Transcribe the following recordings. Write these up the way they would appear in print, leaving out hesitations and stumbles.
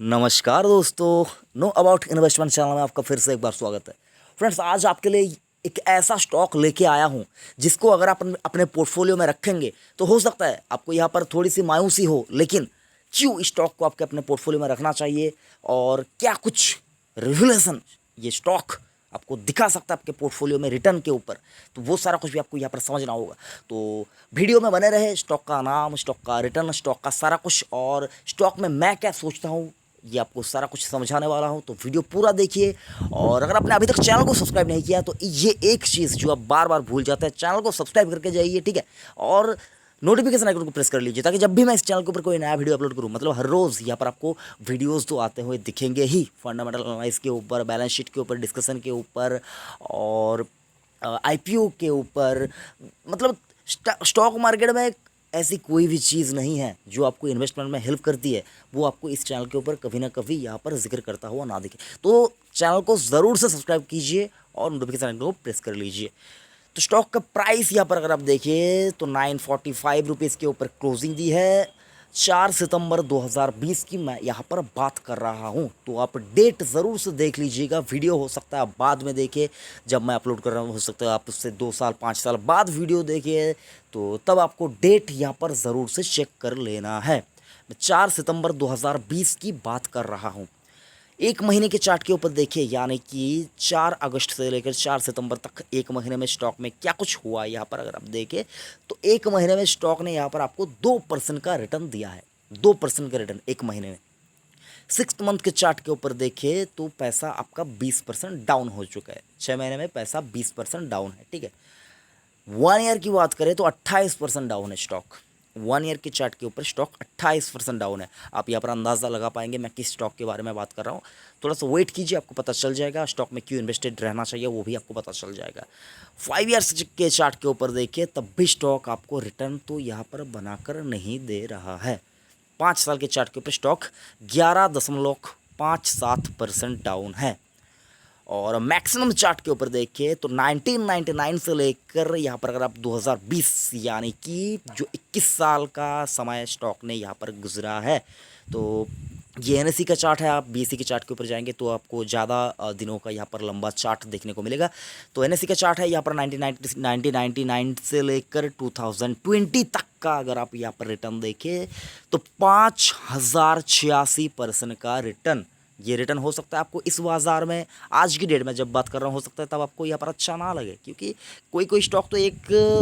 नमस्कार दोस्तों, know about investment channel में आपका फिर से एक बार स्वागत है। फ्रेंड्स, आज आपके लिए एक ऐसा स्टॉक लेके आया हूं जिसको अगर आप अपने पोर्टफोलियो में रखेंगे तो हो सकता है आपको यहां पर थोड़ी सी मायूसी हो, लेकिन क्यों इस स्टॉक को आपके अपने पोर्टफोलियो में रखना चाहिए और क्या कुछ रेगुलेशन ये स्टॉक आपको दिखा सकता है आपके पोर्टफोलियो में रिटर्न के ऊपर, तो वो सारा कुछ भी आपको यहाँ पर समझना होगा। तो वीडियो में बने रहे। स्टॉक का नाम, स्टॉक का रिटर्न, स्टॉक का सारा कुछ और स्टॉक में मैं क्या सोचता हूँ ये आपको सारा कुछ समझाने वाला हूँ, तो वीडियो पूरा देखिए। और अगर आपने अभी तक चैनल को सब्सक्राइब नहीं किया तो ये एक चीज़ जो आप बार बार भूल जाते हैं, चैनल को सब्सक्राइब करके जाइए, ठीक है। और नोटिफिकेशन आइकन को प्रेस कर लीजिए ताकि जब भी मैं इस चैनल के ऊपर कोई नया वीडियो अपलोड करूँ, मतलब हर रोज़ यहाँ पर आपको वीडियोस तो आते हुए दिखेंगे ही, फंडामेंटल एनालिसिस के ऊपर, बैलेंस शीट के ऊपर, डिस्कशन के ऊपर और आईपीओ के ऊपर। मतलब स्टॉक मार्केट में ऐसी कोई भी चीज़ नहीं है जो आपको इन्वेस्टमेंट में हेल्प करती है वो आपको इस चैनल के ऊपर कभी ना कभी यहाँ पर जिक्र करता हुआ ना दिखे। तो चैनल को ज़रूर से सब्सक्राइब कीजिए और नोटिफिकेशन आइकन को प्रेस कर लीजिए। तो स्टॉक का प्राइस यहाँ पर अगर आप देखिए तो 945 रुपीज़ के ऊपर क्लोजिंग दी है। 4 सितंबर 2020 की मैं यहाँ पर बात कर रहा हूँ, तो आप डेट ज़रूर से देख लीजिएगा। वीडियो हो सकता है आप बाद में देखिए, जब मैं अपलोड कर रहा हूँ हो सकता है आप उससे 2 साल 5 साल बाद वीडियो देखिए, तो तब आपको डेट यहाँ पर ज़रूर से चेक कर लेना है। मैं 4 सितंबर 2020 की बात कर रहा हूँ। एक महीने के चार्ट के ऊपर देखिए, यानी कि 4 अगस्त से लेकर 4 सितंबर तक एक महीने में स्टॉक में क्या कुछ हुआ यहाँ पर अगर आप देखें तो एक महीने में स्टॉक ने यहाँ पर आपको 2% का रिटर्न दिया है। 2% का रिटर्न एक महीने में। 6 मंथ के चार्ट के ऊपर देखिए तो पैसा आपका 20% डाउन हो चुका है। 6 महीने में पैसा 20% डाउन है, ठीक है। 1 ईयर की बात करें तो 28% डाउन है स्टॉक। 1 ईयर के चार्ट के ऊपर स्टॉक 28% डाउन है। आप यहाँ पर अंदाज़ा लगा पाएंगे मैं किस स्टॉक के बारे में बात कर रहा हूँ। थोड़ा सा वेट कीजिए, आपको पता चल जाएगा। स्टॉक में क्यों इन्वेस्टेड रहना चाहिए वो भी आपको पता चल जाएगा। 5 ईयर्स के चार्ट के ऊपर देखिए तब भी स्टॉक आपको रिटर्न तो यहाँ पर बनाकर नहीं दे रहा है। 5 साल के चार्ट के ऊपर स्टॉक 11.57% डाउन है। और मैक्सिमम चार्ट के ऊपर देखिए तो 1999 से लेकर यहाँ पर अगर आप 2020 यानी कि जो 21 साल का समय स्टॉक ने यहाँ पर गुजरा है, तो ये एनएससी का चार्ट है। आप बीएससी के चार्ट के ऊपर जाएंगे तो आपको ज़्यादा दिनों का यहाँ पर लंबा चार्ट देखने को मिलेगा। तो एनएससी का चार्ट है यहाँ पर 1999 से लेकर 2020 तक का अगर आप यहाँ पर रिटर्न देखें तो 5086% का रिटर्न। ये रिटर्न हो सकता है आपको इस बाज़ार में, आज की डेट में जब बात कर रहा हूँ, हो सकता है तब आपको यहाँ पर अच्छा ना लगे, क्योंकि कोई कोई स्टॉक तो एक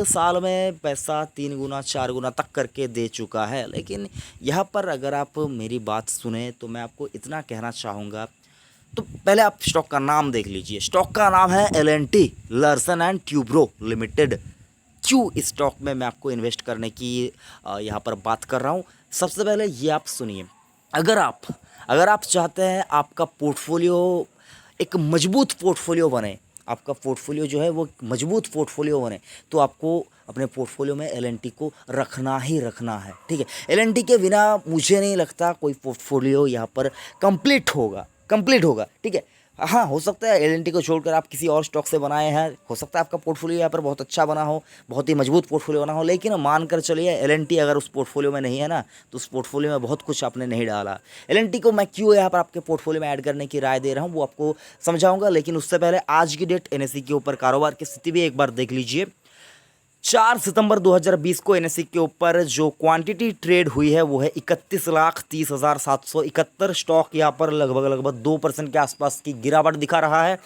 साल में पैसा 3 गुना 4 गुना तक करके दे चुका है। लेकिन यहाँ पर अगर आप मेरी बात सुने तो मैं आपको इतना कहना चाहूँगा। तो पहले आप स्टॉक का नाम देख लीजिए। स्टॉक का नाम है L&T Larsen and Toubro limited. क्यों इस स्टॉक में मैं आपको इन्वेस्ट करने की यहाँ पर बात कर रहा हूँ, सबसे पहले ये आप सुनिए। अगर आप चाहते हैं आपका पोर्टफोलियो एक मजबूत पोर्टफोलियो बने, आपका पोर्टफोलियो जो है वो मजबूत पोर्टफोलियो बने, तो आपको अपने पोर्टफोलियो में L&T को रखना ही रखना है, ठीक है। L&T के बिना मुझे नहीं लगता कोई पोर्टफोलियो यहाँ पर कंप्लीट होगा, ठीक है। हाँ, हो सकता है L&T को छोड़कर आप किसी और स्टॉक से बनाए हैं, हो सकता है आपका पोर्टफोलियो यहाँ पर बहुत अच्छा बना हो, बहुत ही मजबूत पोर्टफोलियो बना हो, लेकिन मानकर चलिए L&T अगर उस पोर्टफोलियो में नहीं है ना, तो उस पोर्टफोलियो में बहुत कुछ आपने नहीं डाला। L&T को मैं क्यों यहाँ पर आपके पोर्टफोलियो में ऐड करने की राय दे रहा हूँ वो आपको समझाऊंगा, लेकिन उससे पहले आज की डेट NSE के ऊपर कारोबार की स्थिति भी एक बार देख लीजिए। 4 सितंबर 2020 को NSE के ऊपर जो क्वांटिटी ट्रेड हुई है वो है 31,30,771 स्टॉक। यहाँ पर लगभग 2% के आसपास की गिरावट दिखा रहा है।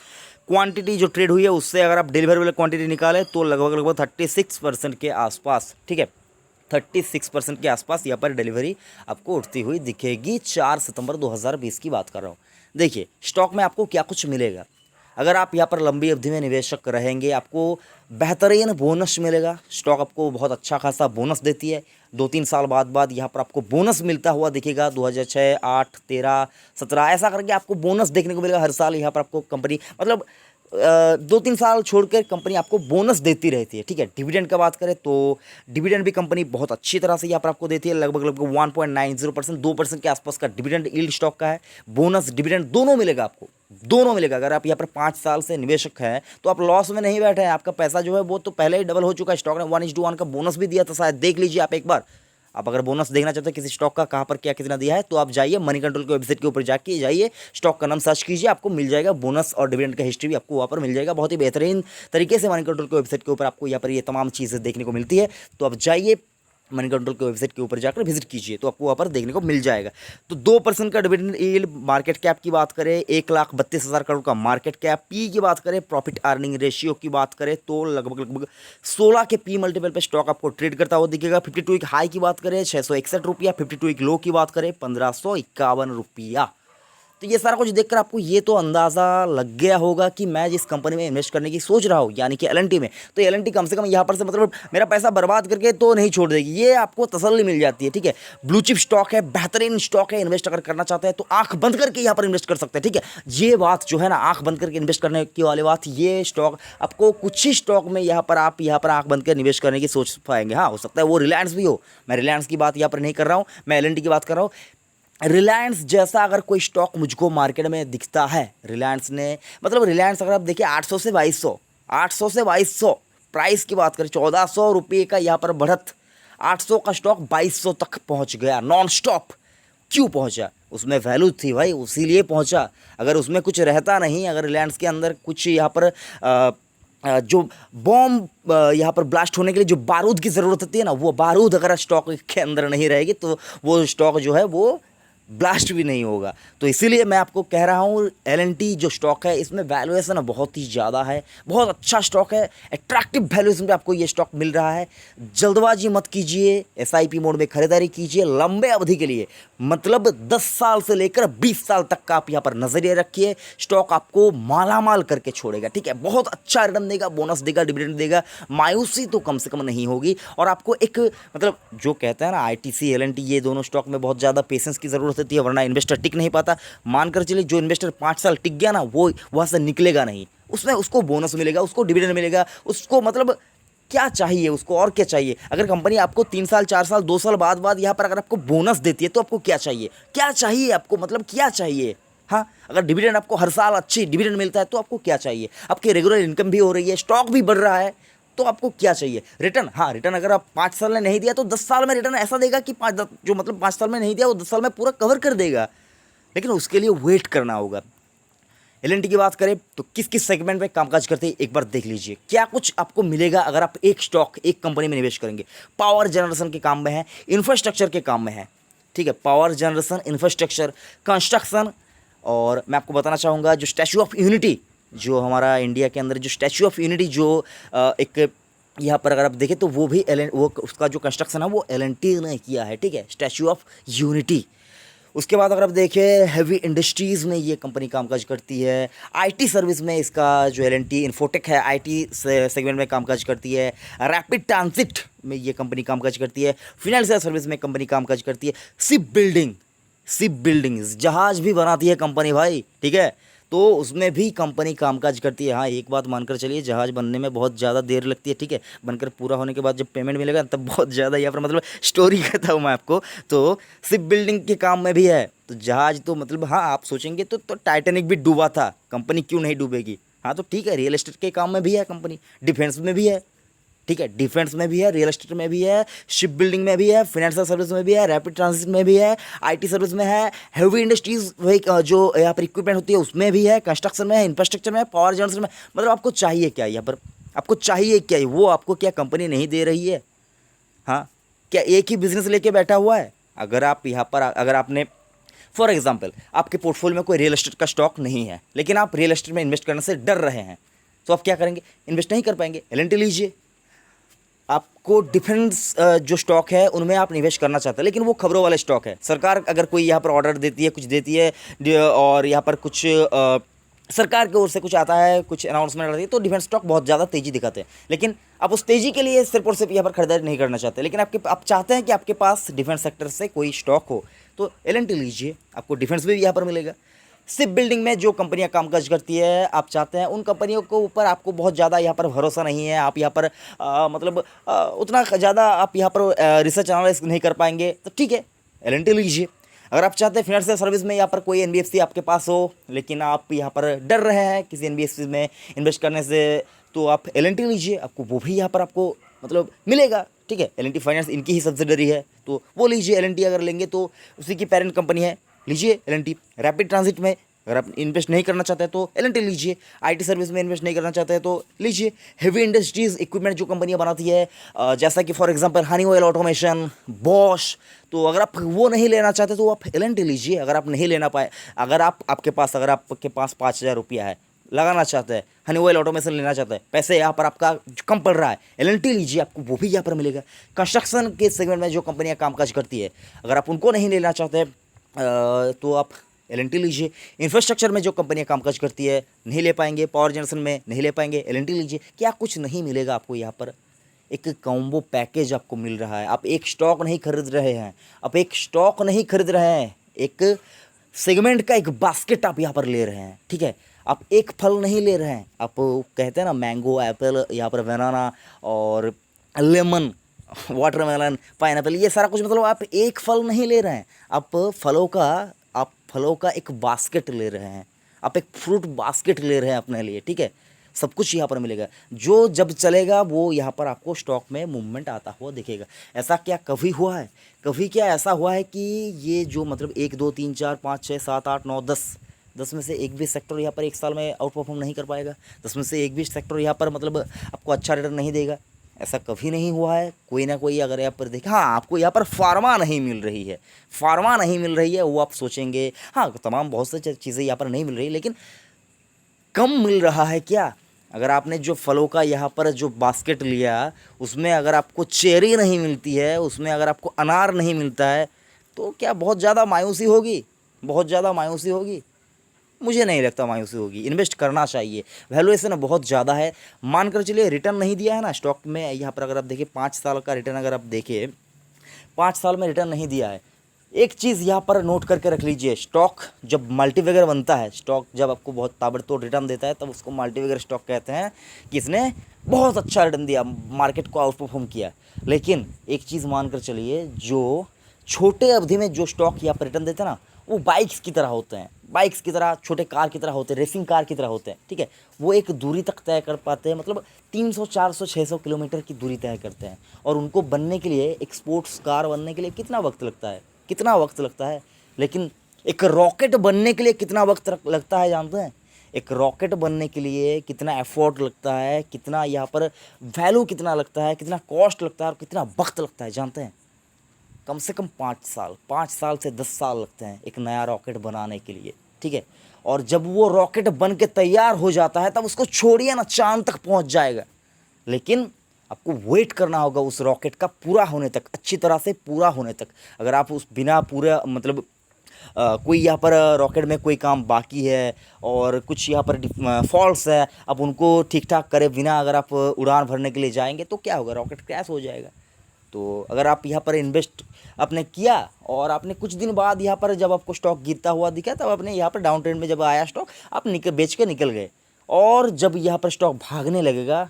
क्वांटिटी जो ट्रेड हुई है उससे अगर आप डिलीवरेबल क्वांटिटी निकालें तो लगभग 36% के आसपास, ठीक है, 36% के आसपास यहाँ पर डिलीवरी आपको उठती हुई दिखेगी। 4 सितंबर 2020 की बात कर रहा हूँ। देखिए स्टॉक में आपको क्या कुछ मिलेगा। अगर आप यहाँ पर लंबी अवधि में निवेशक रहेंगे आपको बेहतरीन बोनस मिलेगा। स्टॉक आपको बहुत अच्छा खासा बोनस देती है। 2-3 साल बाद यहाँ पर आपको बोनस मिलता हुआ दिखेगा। 2006, 8, 13, 17 ऐसा करके आपको बोनस देखने को मिलेगा हर साल। यहाँ पर आपको कंपनी मतलब 2-3 साल छोड़कर कंपनी आपको बोनस देती रहती है, ठीक है। डिविडेंड का बात करें तो डिविडेंड भी कंपनी बहुत अच्छी तरह से यहाँ पर आपको देती है। लगभग 1.90%, 2% के आसपास का डिविडेंड यील्ड स्टॉक का है। बोनस डिविडेंड दोनों मिलेगा आपको, दोनों मिलेगा। अगर आप यहाँ पर 5 साल से निवेशक हैं तो आप लॉस में नहीं बैठे हैं। आपका पैसा जो है वो तो पहले ही डबल हो चुका है। स्टॉक ने 1:1 का बोनस भी दिया था शायद, देख लीजिए आप एक बार। आप अगर बोनस देखना चाहते हो किसी स्टॉक का कहाँ पर क्या कितना दिया है, तो आप जाइए मनी कंट्रोल के वेबसाइट के ऊपर जाके जाइए, स्टॉक का नाम सर्च कीजिए, आपको मिल जाएगा बोनस और डिविडेंड का हिस्ट्री भी आपको वहाँ पर मिल जाएगा। बहुत ही बेहतरीन तरीके से मनी कंट्रोल के वेबसाइट के ऊपर आपको यहाँ पर ये तमाम चीज़ें देखने को मिलती है। तो आप जाइए मनी कंट्रोल के वेबसाइट के ऊपर जाकर विजिट कीजिए, तो आपको वहाँ पर देखने को मिल जाएगा। तो 2% का डिविडेंड यील्ड, मार्केट कैप की बात करें 1,32,000 करोड़ का मार्केट कैप, पी की बात करें, प्रॉफिट अर्निंग रेशियो की बात करें तो लगभग 16 के पी मल्टीपल पे स्टॉक आपको ट्रेड करता हुआ दिखेगा। 52 वीक हाई की बात करें 661 रुपया, 52 वीक लो की बात करें 1551 रुपया। तो ये सारा कुछ देखकर आपको ये तो अंदाज़ा लग गया होगा कि मैं जिस कंपनी में इन्वेस्ट करने की सोच रहा हूँ यानी कि एलएनटी में, तो एलएनटी कम से कम यहाँ पर से मतलब मेरा पैसा बर्बाद करके तो नहीं छोड़ देगी, ये आपको तसल्ली मिल जाती है। ठीक है, ब्लू चिप स्टॉक है, बेहतरीन स्टॉक है, इन्वेस्ट अगर करना चाहते हैं तो आंख बंद करके यहाँ पर इन्वेस्ट कर सकते हैं। ठीक है, ये बात जो है ना, आंख बंद करके इन्वेस्ट करने की वाली बात, ये स्टॉक आपको कुछ ही स्टॉक में यहाँ पर आप यहाँ पर आंख बंद कर निवेश करने की सोच पाएंगे। हाँ, हो सकता है वो रिलायंस भी हो, मैं रिलायंस की बात यहाँ पर नहीं कर रहा हूँ, मैं एलएनटी की बात कर रहा हूँ। रिलायंस जैसा अगर कोई स्टॉक मुझको मार्केट में दिखता है, रिलायंस ने मतलब रिलायंस अगर आप देखिए 800 से 2200, 800 से 2200 प्राइस की बात करें, 1400 रुपये का यहाँ पर बढ़त, 800 का स्टॉक 2200 तक पहुँच गया नॉन स्टॉप। क्यों पहुँचा? उसमें वैल्यू थी भाई, उसीलिए पहुँचा। अगर उसमें कुछ रहता नहीं, अगर रिलायंस के अंदर कुछ यहाँ पर जो बॉम्ब यहाँ पर ब्लास्ट होने के लिए जो बारूद की ज़रूरत होती है ना, वो बारूद अगर स्टॉक के अंदर नहीं रहेगी तो वो स्टॉक जो है वो ब्लास्ट भी नहीं होगा। तो इसीलिए मैं आपको कह रहा हूँ एलएनटी जो स्टॉक है इसमें वैल्यूएशन बहुत ही ज़्यादा है, बहुत अच्छा स्टॉक है, अट्रैक्टिव वैल्यूएशन पे आपको ये स्टॉक मिल रहा है। जल्दबाजी मत कीजिए, एसआईपी मोड में खरीदारी कीजिए लंबे अवधि के लिए, मतलब 10 साल से लेकर 20 साल तक का आप यहाँ पर नजरिया रखिए, स्टॉक आपको मालामाल करके छोड़ेगा। ठीक है, बहुत अच्छा रिटर्न देगा, बोनस देगा, डिविडेंड देगा, मायूसी तो कम से कम नहीं होगी। और आपको एक मतलब जो कहते हैं ना आईटीसी एलएनटी, ये दोनों स्टॉक में बहुत ज़्यादा पेशेंस की ज़रूरत होती है, वरना इन्वेस्टर टिक नहीं पाता। मानकर चलिए जो इन्वेस्टर 5 साल टिक गया ना, वो वहाँ से निकलेगा नहीं, उसमें उसको बोनस मिलेगा, उसको डिविडेंड मिलेगा, उसको मतलब क्या चाहिए उसको, और क्या चाहिए। अगर कंपनी आपको 3 साल 4 साल 2 साल बाद यहाँ पर अगर आपको बोनस देती है तो आपको क्या चाहिए, क्या चाहिए आपको, मतलब क्या चाहिए। हाँ, अगर डिविडेंड आपको हर साल अच्छी डिविडेंड मिलता है तो आपको क्या चाहिए, आपकी रेगुलर इनकम भी हो रही है, स्टॉक भी बढ़ रहा है, तो आपको क्या चाहिए। रिटर्न, हाँ रिटर्न अगर आप 5 साल में नहीं दिया तो 10 साल में रिटर्न ऐसा देगा कि जो मतलब 5 साल में नहीं दिया वो 10 साल में पूरा कवर कर देगा, लेकिन उसके लिए वेट करना होगा। एलएनटी की बात करें तो किस किस सेगमेंट में कामकाज करते हैं एक बार देख लीजिए, क्या कुछ आपको मिलेगा अगर आप एक स्टॉक एक कंपनी में निवेश करेंगे। पावर जनरेशन के काम में है, इंफ्रास्ट्रक्चर के काम में है। ठीक है, पावर जनरेशन, इंफ्रास्ट्रक्चर, कंस्ट्रक्शन। और मैं आपको बताना चाहूँगा जो स्टैचू ऑफ यूनिटी, जो हमारा इंडिया के अंदर जो स्टैचू ऑफ यूनिटी जो एक यहाँ पर अगर आप देखें तो वो भी वो उसका जो कंस्ट्रक्शन है वो एलएनटी ने किया है। ठीक है, स्टैचू ऑफ यूनिटी। उसके बाद अगर आप देखें हैवी इंडस्ट्रीज़ में ये कंपनी कामकाज करती है, आईटी सर्विस में इसका जो एलएनटी इन्फोटेक है आईटी सेगमेंट में कामकाज करती है, रैपिड ट्रांजिट में ये कंपनी कामकाज करती है, फिनेंशियल सर्विस में कंपनी कामकाज करती है, शिप बिल्डिंग जहाज़ भी बनाती है कंपनी भाई। ठीक है, तो उसमें भी कंपनी कामकाज करती है। हाँ, एक बात मानकर चलिए, जहाज़ बनने में बहुत ज़्यादा देर लगती है। ठीक है, बनकर पूरा होने के बाद जब पेमेंट मिलेगा तब बहुत ज़्यादा यहाँ पर मतलब स्टोरी कहता हूँ मैं आपको। तो शिप बिल्डिंग के काम में भी है, तो जहाज़ तो मतलब हाँ आप सोचेंगे तो टाइटैनिक भी डूबा था, कंपनी क्यों नहीं डूबेगी। हाँ तो ठीक है, रियल एस्टेट के काम में भी है कंपनी, डिफेंस में भी है। ठीक है, डिफेंस में भी है, रियल एस्टेट में भी है, शिप बिल्डिंग में भी है, फाइनेंशियल सर्विस में भी है, रैपिड ट्रांजिट में भी है, आईटी सर्विस में है, हेवी इंडस्ट्रीज वही जो यहाँ पर इक्विपमेंट होती है उसमें भी है, कंस्ट्रक्शन में है, इंफ्रास्ट्रक्चर में है, पावर जनरेशन में। मतलब आपको चाहिए क्या यहाँ पर, आपको चाहिए क्या, वो आपको क्या कंपनी नहीं दे रही है। हाँ, क्या एक ही बिजनेस लेके बैठा हुआ है। अगर आप यहाँ पर अगर आपने फॉर एग्जाम्पल आपके पोर्टफोलियो में कोई रियल एस्टेट का स्टॉक नहीं है, लेकिन आप रियल एस्टेट में इन्वेस्ट करने से डर रहे हैं, तो आप क्या करेंगे, इन्वेस्ट नहीं कर पाएंगे। एलएनटी लीजिए, आपको डिफेंस जो स्टॉक है उनमें आप निवेश करना चाहते हैं, लेकिन वो खबरों वाले स्टॉक है। सरकार अगर कोई यहाँ पर ऑर्डर देती है, कुछ देती है और यहाँ पर कुछ सरकार की ओर से कुछ आता है, कुछ अनाउंसमेंट आती है, तो डिफेंस स्टॉक बहुत ज़्यादा तेज़ी दिखाते हैं। लेकिन आप उस तेज़ी के लिए सिर्फ और सिर्फ यहाँ पर खरीदारी नहीं करना चाहते, लेकिन आप चाहते हैं कि आपके पास डिफेंस सेक्टर से कोई स्टॉक हो, तो एलएनटी लीजिए, आपको डिफेंस भी यहाँ पर मिलेगा। शिप बिल्डिंग में जो कंपनियां कामकाज करती है, आप चाहते हैं उन कंपनियों को ऊपर आपको बहुत ज़्यादा यहाँ पर भरोसा नहीं है, आप यहाँ पर मतलब उतना ज़्यादा आप यहाँ पर रिसर्च एनालिसिस नहीं कर पाएंगे, तो ठीक है एलएनटी लीजिए। अगर आप चाहते हैं फाइनेंशियल सर्विस में यहाँ पर कोई एनबीएफसी आपके पास हो, लेकिन आप यहाँ पर डर रहे हैं किसी एनबीएफसी में इन्वेस्ट करने से, तो आप एलएनटी लीजिए, आपको वो भी यहाँ पर आपको मतलब मिलेगा। ठीक है, एलएनटी फाइनेंस इनकी ही सब्सिडरी है, तो तो वो लीजिए। एल अगर लेंगे तो उसी की पेरेंट कंपनी है, लीजिए एल। रैपिड ट्रांजिट में अगर आप इन्वेस्ट नहीं करना चाहते हैं तो एल लीजिए। आईटी सर्विस में इन्वेस्ट नहीं करना चाहते हैं तो लीजिए हेवी इंडस्ट्रीज इक्विपमेंट जो कंपनियां बनाती है, जैसा कि for example Honeywell automation, Bosch. तो अगर आप वो नहीं लेना चाहते तो आप एल लीजिए। अगर आप नहीं लेना पाए, अगर आपके पास 5,000 रुपया है, लगाना चाहते हैं, हनीवेल ऑटोमेशन लेना चाहते हैं, पैसे यहाँ पर आपका कम पड़ रहा है, एल लीजिए, आपको वो भी यहाँ पर मिलेगा। कंस्ट्रक्शन के सेगमेंट में जो कंपनियां कामकाज करती है, अगर आप उनको नहीं लेना चाहते तो आप एल लीजिए। इंफ्रास्ट्रक्चर में जो कंपनियां कामकाज करती है नहीं ले पाएंगे, पावर जनरेशन में नहीं ले पाएंगे, एल लीजिए। क्या कुछ नहीं मिलेगा आपको यहाँ पर? एक कॉम्बो पैकेज आपको मिल रहा है। आप एक स्टॉक नहीं खरीद रहे हैं, आप एक स्टॉक नहीं खरीद रहे हैं, एक सेगमेंट का एक बास्केट आप यहाँ पर ले रहे हैं, ठीक है। आप एक फल नहीं ले रहे हैं। आप कहते हैं ना मैंगो, एप्पल, यहाँ पर बनाना और लेमन, वाटरमेलन, पाइनएप्पल, ये सारा कुछ, मतलब आप एक फल नहीं ले रहे हैं, आप फलों का एक बास्केट ले रहे हैं, आप एक फ्रूट बास्केट ले रहे हैं अपने लिए, ठीक है। सब कुछ यहाँ पर मिलेगा। जो जब चलेगा वो यहाँ पर आपको स्टॉक में मूवमेंट आता हुआ दिखेगा। ऐसा क्या कभी हुआ है? कभी क्या ऐसा हुआ है कि ये जो मतलब 1 2 3 4 5 6 7 8 9 10 में से एक भी सेक्टर यहाँ पर एक साल में आउट परफॉर्म नहीं कर पाएगा? 10 में से एक भी सेक्टर यहाँ पर मतलब आपको अच्छा रिटर्न नहीं देगा? ऐसा कभी नहीं हुआ है। कोई ना कोई अगर यहाँ पर देखें, हाँ, आपको यहाँ पर फार्मा नहीं मिल रही है, फार्मा नहीं मिल रही है, वो आप सोचेंगे हाँ तमाम बहुत सी चीज़ें यहाँ पर नहीं मिल रही, लेकिन कम मिल रहा है क्या? अगर आपने जो फलों का यहाँ पर जो बास्केट लिया, उसमें अगर आपको चेरी नहीं मिलती है, उसमें अगर आपको अनार नहीं मिलता है, तो क्या बहुत ज़्यादा मायूसी होगी? बहुत ज़्यादा मायूसी होगी? मुझे नहीं लगता मायूसी होगी। इन्वेस्ट करना चाहिए। वैल्यूएशन बहुत ज़्यादा है। मानकर चलिए रिटर्न नहीं दिया है ना स्टॉक में, यहाँ पर अगर आप देखिए 5 साल का रिटर्न, अगर आप देखिए 5 साल में रिटर्न नहीं दिया है। एक चीज़ यहाँ पर नोट करके रख लीजिए, स्टॉक जब मल्टीवेगर बनता है, स्टॉक जब आपको बहुत ताबड़तोड़ रिटर्न देता है, तब उसको मल्टीवेगर स्टॉक कहते हैं कि इसने बहुत अच्छा रिटर्न दिया, मार्केट को आउट परफॉर्म किया। लेकिन एक चीज़ मानकर चलिए, जो छोटे अवधि में जो स्टॉक यहाँ पर रिटर्न देते हैं ना, वो बाइक्स की तरह होते हैं, बाइक्स की तरह, छोटे कार की तरह होते हैं, रेसिंग कार की तरह होते हैं, ठीक है। वो एक दूरी तक तय कर पाते हैं, मतलब 300 400 600 किलोमीटर की दूरी तय करते हैं। और उनको बनने के लिए, एक स्पोर्ट्स कार बनने के लिए कितना वक्त लगता है? कितना वक्त लगता है? लेकिन एक रॉकेट बनने के लिए कितना वक्त लगता है जानते हैं? एक रॉकेट बनने के लिए कितना एफर्ट लगता है, कितना यहाँ पर वैल्यू कितना लगता है, कितना कॉस्ट लगता है और कितना वक्त लगता है जानते हैं? कम से कम 5 साल से 10 साल लगते हैं एक नया रॉकेट बनाने के लिए, ठीक है। और जब वो रॉकेट बन के तैयार हो जाता है, तब उसको छोड़िए ना, चांद तक पहुंच जाएगा। लेकिन आपको वेट करना होगा उस रॉकेट का पूरा होने तक, अच्छी तरह से पूरा होने तक। अगर आप उस बिना पूरा मतलब कोई यहाँ पर रॉकेट में कोई काम बाकी है और कुछ यहाँ पर फॉल्ट्स है, आप उनको ठीक ठाक करे बिना अगर आप उड़ान भरने के लिए जाएंगे तो क्या होगा? रॉकेट क्रैश हो जाएगा। तो अगर आप यहाँ पर इन्वेस्ट आपने किया और आपने कुछ दिन बाद यहाँ पर जब आपको स्टॉक गिरता हुआ दिखा, तब आपने यहाँ पर डाउन ट्रेंड में जब आया स्टॉक, आप बेच के निकल गए, और जब यहाँ पर स्टॉक भागने लगेगा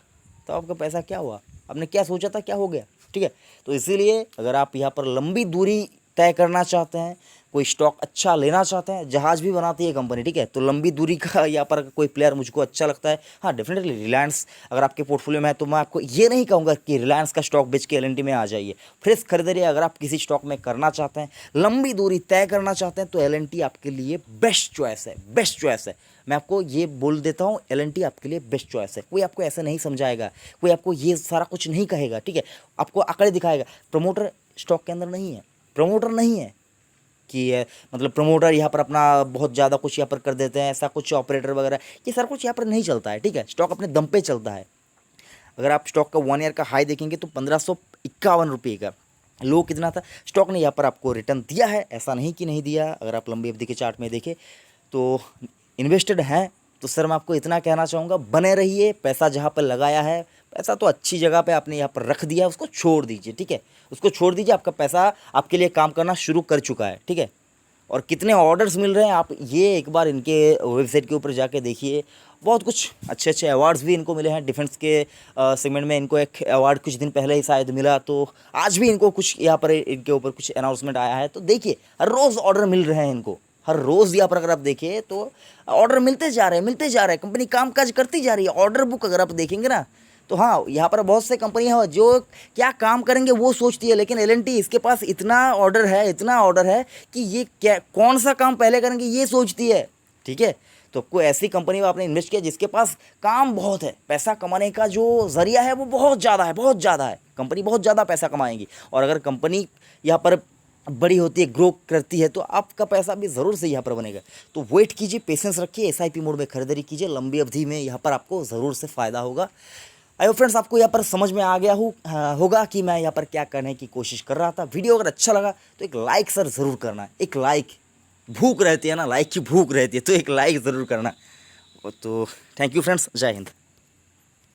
तो आपका पैसा क्या हुआ? आपने क्या सोचा था, क्या हो गया? ठीक है। तो इसीलिए अगर आप यहाँ पर लंबी दूरी तय करना चाहते हैं, कोई स्टॉक अच्छा लेना चाहते हैं, जहाज़ भी बनाती है कंपनी, ठीक है, तो लंबी दूरी का यहाँ पर कोई प्लेयर मुझको अच्छा लगता है, हाँ डेफिनेटली रिलायंस अगर आपके पोर्टफोलियो में है, तो मैं आपको ये नहीं कहूँगा कि रिलायंस का स्टॉक बेच के एल में आ जाइए, फ्रेश खरीदिए। अगर आप किसी स्टॉक में करना चाहते हैं, लंबी दूरी तय करना चाहते हैं, तो एल आपके लिए बेस्ट चॉइस है, बेस्ट चॉइस है। मैं आपको ये बोल देता हूँ, एल आपके लिए बेस्ट चॉइस है। कोई आपको ऐसे नहीं समझाएगा, कोई आपको ये सारा कुछ नहीं कहेगा, ठीक है, आपको आंकड़े दिखाएगा। प्रमोटर स्टॉक के अंदर नहीं है, प्रमोटर नहीं है कि मतलब प्रमोटर यहाँ पर अपना बहुत ज़्यादा कुछ यहाँ पर कर देते हैं, ऐसा कुछ ऑपरेटर वगैरह, ये सारा कुछ यहाँ पर नहीं चलता है, ठीक है। स्टॉक अपने दम पे चलता है। अगर आप स्टॉक का 1 ईयर का हाई देखेंगे तो 1551 रुपये का, लो कितना था? स्टॉक ने यहाँ पर आपको रिटर्न दिया है, ऐसा नहीं कि नहीं दिया। अगर आप लंबी अवधि के चार्ट में देखें तो इन्वेस्टेड हैं, तो सर मैं आपको इतना कहना चाहूँगा, बने रहिए। पैसा जहाँ पर लगाया है, पैसा तो अच्छी जगह पे आपने यहाँ पर रख दिया, उसको छोड़ दीजिए, ठीक है, उसको छोड़ दीजिए। आपका पैसा आपके लिए काम करना शुरू कर चुका है, ठीक है। और कितने ऑर्डर्स मिल रहे हैं, आप ये एक बार इनके वेबसाइट के ऊपर जाके देखिए। बहुत कुछ अच्छे अच्छे अवार्ड्स भी इनको मिले हैं। डिफेंस के सेगमेंट में इनको एक अवार्ड कुछ दिन पहले ही शायद मिला, तो आज भी इनको कुछ यहाँ पर इनके ऊपर कुछ अनाउंसमेंट आया है। तो देखिए, हर रोज़ ऑर्डर मिल रहे हैं इनको, हर रोज़ यहाँ पर अगर आप देखिए तो ऑर्डर मिलते जा रहे हैं, मिलते जा रहे हैं। कंपनी कामकाज करती जा रही है। ऑर्डर बुक अगर आप देखेंगे ना, तो हाँ, यहाँ पर बहुत से कंपनियाँ हैं जो क्या काम करेंगे वो सोचती है, लेकिन L&T इसके पास इतना ऑर्डर है कि ये क्या कौन सा काम पहले करेंगे ये सोचती है। ठीक है, तो कोई ऐसी कंपनी में आपने इन्वेस्ट किया जिसके पास काम बहुत है, पैसा कमाने का जो ज़रिया है वो बहुत ज़्यादा है, कंपनी बहुत ज़्यादा पैसा कमाएगी। और अगर कंपनी यहाँ पर बड़ी होती है, ग्रो करती है, तो आपका पैसा भी ज़रूर से यहाँ पर बनेगा। तो वेट कीजिए, पेशेंस रखिए, SIP मोड में खरीदारी कीजिए, लंबी अवधि में यहाँ पर आपको ज़रूर से फ़ायदा होगा। आई होप फ्रेंड्स आपको यहाँ पर समझ में आ गया होगा कि मैं यहाँ पर क्या करने की कोशिश कर रहा था। वीडियो अगर अच्छा लगा तो एक लाइक सर ज़रूर करना, एक लाइक, भूख रहती है ना, लाइक की भूख रहती है, तो एक लाइक ज़रूर करना। तो थैंक यू फ्रेंड्स, जय हिंद।